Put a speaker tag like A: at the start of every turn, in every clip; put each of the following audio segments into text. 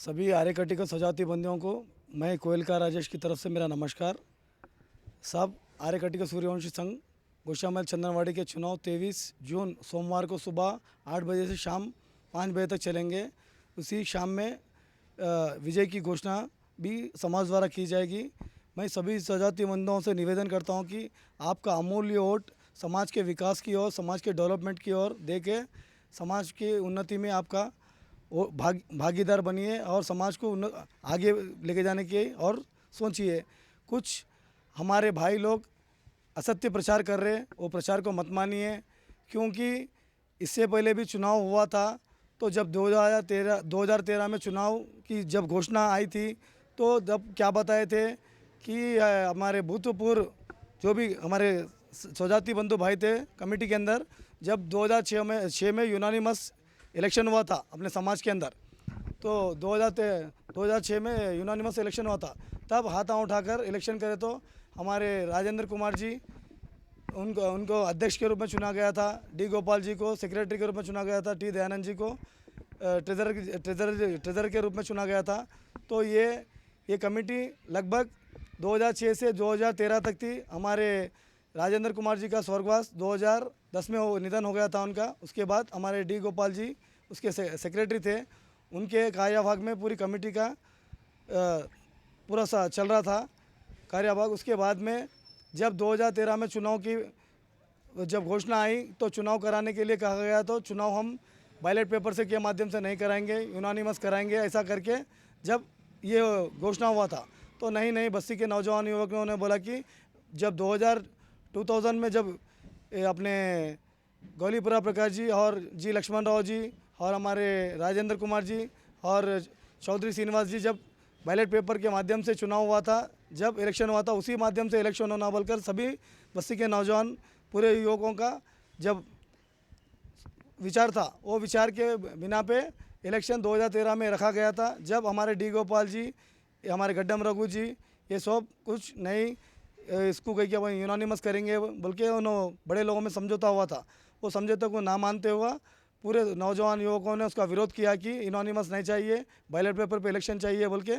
A: सभी आर्यकटी को सजाती बंदियों को मैं कोयलका राजेश की तरफ से मेरा नमस्कार। सब आर्यकटी का सूर्यवंशी संघ गोशामहल चंदनवाड़ी के चुनाव 23 जून सोमवार को सुबह 8 बजे से शाम 5 बजे तक चलेंगे। उसी शाम में विजय की घोषणा भी समाज द्वारा की जाएगी। मैं सभी सजाती बंधुओं से निवेदन करता हूं कि आपका अमूल्य वोट समाज के विकास की ओर, समाज के डेवलपमेंट की ओर दे के समाज की उन्नति में आपका वो भागीदार बनिए और समाज को आगे लेके जाने की और सोचिए। कुछ हमारे भाई लोग असत्य प्रचार कर रहे हैं, वो प्रचार को मत मानिए, क्योंकि इससे पहले भी चुनाव हुआ था। तो जब 2013 में चुनाव की जब घोषणा आई थी तो जब क्या बताए थे कि हमारे भूतपूर्व जो भी हमारे स्वजाति बंधु भाई थे कमेटी के अंदर, जब 2006 में यूनानिमस इलेक्शन हुआ था अपने समाज के अंदर, तो 2006 में यूनानिमस इलेक्शन हुआ था, तब हाथां उठाकर इलेक्शन करे तो हमारे राजेंद्र कुमार जी उनको अध्यक्ष के रूप में चुना गया था, डी गोपाल जी को सेक्रेटरी के रूप में चुना गया था, टी दयानंद जी को ट्रेजरर के रूप में चुना गया था। तो ये कमेटी लगभग 2006 से 2013 तक थी। हमारे राजेंद्र कुमार जी का स्वर्गवास 2010 में निधन हो गया था उनका। उसके बाद हमारे डी गोपाल जी उसके सेक्रेटरी थे, उनके कार्यभाग में पूरी कमेटी का पूरा सा चल रहा था कार्यभाग। उसके बाद में जब 2013 में चुनाव की जब घोषणा आई तो चुनाव कराने के लिए कहा गया, तो चुनाव हम बैलेट पेपर से के माध्यम से नहीं कराएंगे, यूनानिमस कराएंगे, ऐसा करके जब ये घोषणा हुआ था तो नहीं बस्ती के नौजवान युवकों ने बोला कि जब 2000 में जब अपने गौलीपुरा प्रकाश जी और जी लक्ष्मण राव जी और हमारे राजेंद्र कुमार जी और चौधरी श्रीनिवास जी जब बैलेट पेपर के माध्यम से चुनाव हुआ था, जब इलेक्शन हुआ था, उसी माध्यम से इलेक्शन होना बोलकर सभी बस्ती के नौजवान पूरे युवकों का जब विचार था, वो विचार के बिना पे इलेक्शन 2013 में रखा गया था। जब हमारे डी गोपाल जी, हमारे गड्ढम रघु जी, ये सब कुछ नहीं इसको कह के वही यूनानिमस करेंगे बल्कि उन्होंने बड़े लोगों में समझौता हुआ था, वो समझौते को ना मानते हुआ पूरे नौजवान युवकों ने उसका विरोध किया कि यूनानिमस नहीं चाहिए, बैलेट पेपर पे इलेक्शन चाहिए बोल के।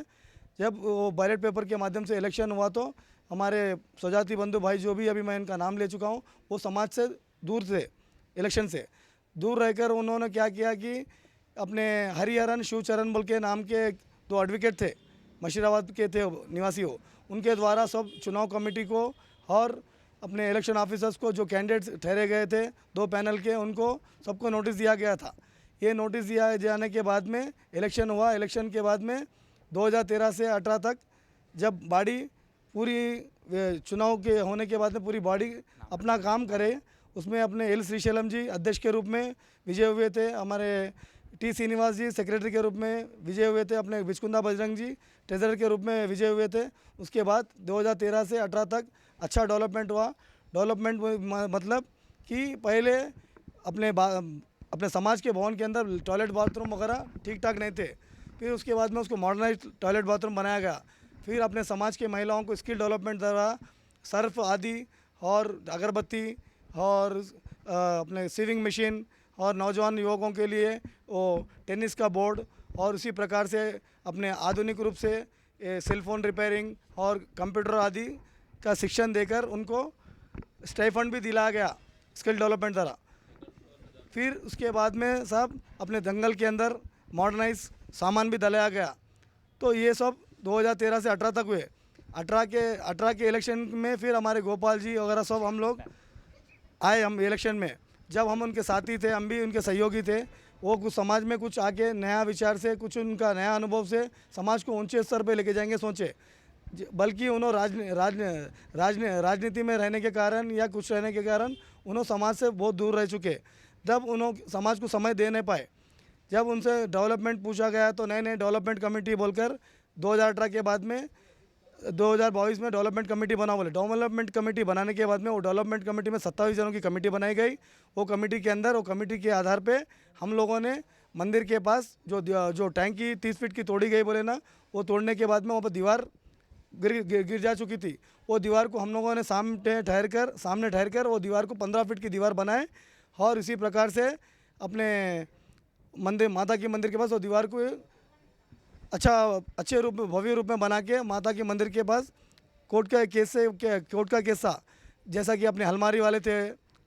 A: जब वो बैलेट पेपर के माध्यम से इलेक्शन हुआ तो हमारे स्वजाति बंधु भाई जो भी अभी मैं इनका नाम ले चुका हूँ, वो समाज से दूर थे, इलेक्शन से दूर रहकर उन्होंने क्या किया कि अपने हरिहरन शिवचरण बोल के नाम के 2 एडवोकेट थे, मशीराबाद के थे निवासी हो, उनके द्वारा सब चुनाव कमेटी को और अपने इलेक्शन ऑफिसर्स को जो कैंडिडेट्स ठहरे गए थे 2 पैनल के, उनको सबको नोटिस दिया गया था। ये नोटिस दिया जाने के बाद में इलेक्शन हुआ। इलेक्शन के बाद में 2013 से 18 तक जब बॉडी पूरी चुनाव के होने के बाद में पूरी बॉडी अपना काम करे, उसमें अपने एल श्रीशैलम जी अध्यक्ष के रूप में विजय हुए थे, हमारे टी श्रीनिवास जी सेक्रेटरी के रूप में विजय हुए थे, अपने बिचकुंदा बजरंग जी ट्रेजरर के रूप में विजय हुए थे। उसके बाद 2013 से 18 तक अच्छा डेवलपमेंट हुआ। डेवलपमेंट मतलब कि पहले अपने समाज के भवन के अंदर टॉयलेट बाथरूम वगैरह ठीक ठाक नहीं थे, फिर उसके बाद में उसको मॉडर्नाइज टॉयलेट बाथरूम बनाया गया। फिर अपने समाज के महिलाओं को स्किल डेवलपमेंट द्वारा सर्फ आदि और अगरबत्ती और अपने सीविंग मशीन और नौजवान युवकों के लिए वो टेनिस का बोर्ड और उसी प्रकार से अपने आधुनिक रूप से सेलफोन रिपेयरिंग और कंप्यूटर आदि का शिक्षण देकर उनको स्टाइफंड भी दिलाया गया स्किल डेवलपमेंट द्वारा। फिर उसके बाद में सब अपने दंगल के अंदर मॉडर्नाइज सामान भी दिलाया गया। तो ये सब 2013 से 18 तक हुए। 18 के इलेक्शन में फिर हमारे गोपाल जी वगैरह सब हम लोग आए हम इलेक्शन में, जब हम उनके साथी थे, हम भी उनके सहयोगी थे। वो कुछ समाज में कुछ आके नया विचार से, कुछ उनका नया अनुभव से समाज को ऊंचे स्तर पे लेके जाएंगे सोचे, बल्कि उन्होंने राजनीति में रहने के कारण या कुछ रहने के कारण उन्होंने समाज से बहुत दूर रह चुके। जब उन्होंने समाज को समय दे नहीं पाए, जब उनसे डेवलपमेंट पूछा गया तो नए डेवलपमेंट कमेटी बोलकर 2018 के बाद में 2022 में डेवलपमेंट कमेटी बना बोले। डेवलपमेंट कमेटी बनाने के बाद में वो डेवलपमेंट कमेटी में 27 जनों की कमेटी बनाई गई। वो कमेटी के अंदर, वो कमेटी के आधार पे हम लोगों ने मंदिर के पास जो टैंकी 30 फीट की तोड़ी गई बोले ना, वो तोड़ने के बाद में वहाँ पर दीवार गिर जा चुकी थी। वो दीवार को हम लोगों ने सामने ठहर कर वो दीवार को 15 फीट की दीवार बनाए और इसी प्रकार से अपने मंदिर, माता के मंदिर के पास वो दीवार को अच्छे रूप में भव्य रूप में बना के माता के मंदिर के पास कोर्ट का केस था। जैसा कि अपने हलमारी वाले थे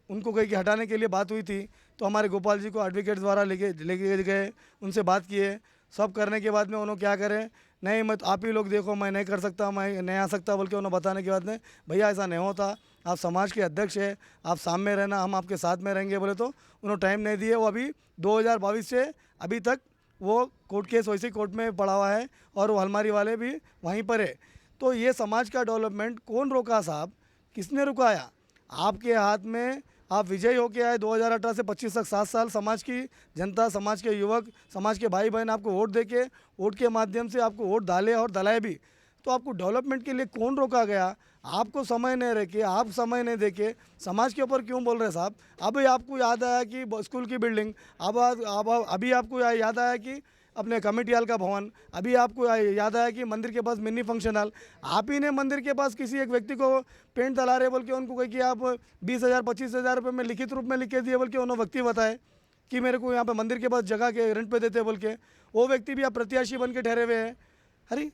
A: उनको कहीं कि हटाने के लिए बात हुई थी, तो हमारे गोपाल जी को एडवोकेट द्वारा लेके गए, उनसे बात किए। सब करने के बाद में उन्होंने क्या करें, नहीं मत आप ही लोग देखो, मैं नहीं कर सकता, मैं नहीं आ सकता बोल के उन्होंने बताने के बाद में, भैया ऐसा नहीं होता, आप समाज के अध्यक्ष है, आप सामने रहना, हम आपके साथ में रहेंगे बोले। तो उन्होंने टाइम नहीं दिए। वो अभी 2022 से अभी तक वो कोर्ट केस वैसे ही कोर्ट में पड़ा हुआ है और वो हलमारी वाले भी वहीं पर है। तो ये समाज का डेवलपमेंट कौन रोका साहब, किसने रुकाया? आपके हाथ में, आप विजयी होके आए 2018 से 25 तक 7 साल। समाज की जनता, समाज के युवक, समाज के भाई बहन आपको वोट देके, वोट के माध्यम से आपको वोट डाले और दलाए भी। तो आपको डेवलपमेंट के लिए कौन रोका गया? आपको समय नहीं रखे, आप समय नहीं देके समाज के ऊपर क्यों बोल रहे साहब? अभी आपको याद आया कि स्कूल की बिल्डिंग, अब अभी आपको याद आया कि अपने कमेटी हॉल का भवन, अभी आपको याद आया कि मंदिर के पास मिनी फंक्शन हॉल। आप ही ने मंदिर के पास किसी एक व्यक्ति को पेंट डला रहे बोल के उनको कही कि आप 20,000 25,000 रुपये में लिखित रूप में लिख के दिए बोल के उन्होंने व्यक्ति बताए कि मेरे को यहाँ पे मंदिर के पास जगह के रेंट पे देते बोल के। वो व्यक्ति भी आप प्रत्याशी बन के ठहरे हुए हैं। अरे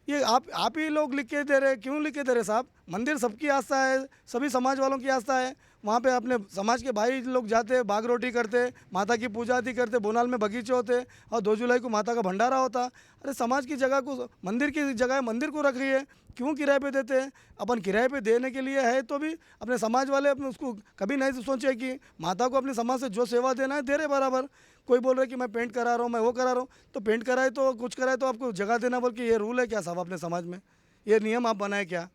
A: ये आप ही लोग लिख के दे रहे, क्यों लिख के दे रहे साहब? मंदिर सबकी आस्था है, सभी समाज वालों की आस्था है। वहाँ पे अपने समाज के भाई लोग जाते, बाग रोटी करते, माता की पूजा आदि करते, बोनाल में बगीचे होते और 2 जुलाई को माता का भंडारा होता। अरे समाज की जगह को, मंदिर की जगह मंदिर को रख रही है, क्यों किराए पे देते हैं? अपन किराए पे देने के लिए है तो भी अपने समाज वाले अपने उसको कभी नहीं सोचे कि माता को अपने समाज से जो सेवा देना है दे रहे बराबर। कोई बोल रहा है कि मैं पेंट करा रहा हूँ, मैं वो करा रहा हूँ, तो पेंट कराए तो कुछ कराए तो आपको जगह देना बोल के ये रूल है क्या साहब अपने समाज में? ये नियम आप बनाए क्या?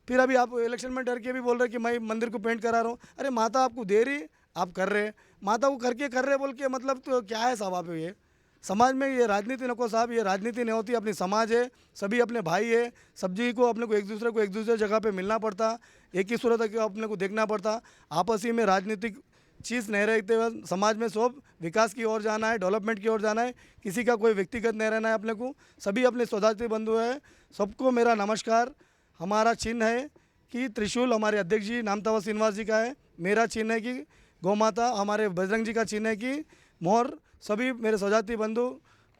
A: फिर अभी आप इलेक्शन में डर के भी बोल रहे कि मैं मंदिर को पेंट करा रहा हूँ। अरे माता आपको दे रही, आप कर रहे, माता को करके कर रहे बोल के मतलब तो क्या है साहब? आप ये समाज में ये राजनीति नको साहब, ये राजनीति नहीं होती। अपनी समाज है, सभी अपने भाई है, सब्जी को अपने को एक दूसरे जगह पे मिलना पड़ता, एक ही सूरत है अपने को देखना पड़ता। आपसी में राजनीतिक चीज़ नहीं रहते हुए समाज में सब विकास की ओर जाना है, डेवलपमेंट की ओर जाना है। किसी का कोई व्यक्तिगत नहीं रहना है अपने को, सभी अपने सौदाती बंधु है। सबको मेरा नमस्कार। हमारा चिन्ह है कि त्रिशूल हमारे अध्यक्ष जी नामतावा श्रीनिवास जी का है, मेरा चिन्ह है कि गौ माता, हमारे बजरंग जी का चिन्ह है कि मोर। सभी मेरे सौजाती बंधु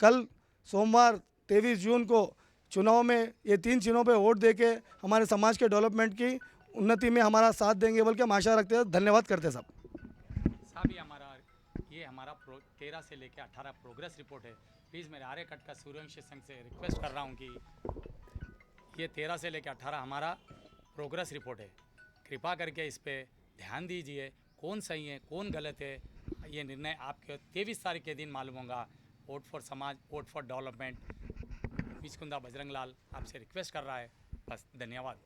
A: कल सोमवार 23 जून को चुनाव में ये 3 चिन्हों पे वोट देके हमारे समाज के डेवलपमेंट की उन्नति में हमारा साथ देंगे बोल के हम आशा रखते हैं। धन्यवाद करते सब
B: साहब। ये हमारा 13 से लेकर 18 प्रोग्रेस रिपोर्ट है। प्लीज़ मेरे आर्यकट का सूर्यवंशी संघ से रिक्वेस्ट कर रहा हूँ कि ये 13 से लेकर 18 हमारा प्रोग्रेस रिपोर्ट है, कृपा करके इस पर ध्यान दीजिए। कौन सही है कौन गलत है ये निर्णय आपके 23 तारीख के दिन मालूम होगा। वोट फॉर समाज, vote for development. विजकुंदा Bajrang Lal आपसे रिक्वेस्ट कर रहा है, बस। धन्यवाद।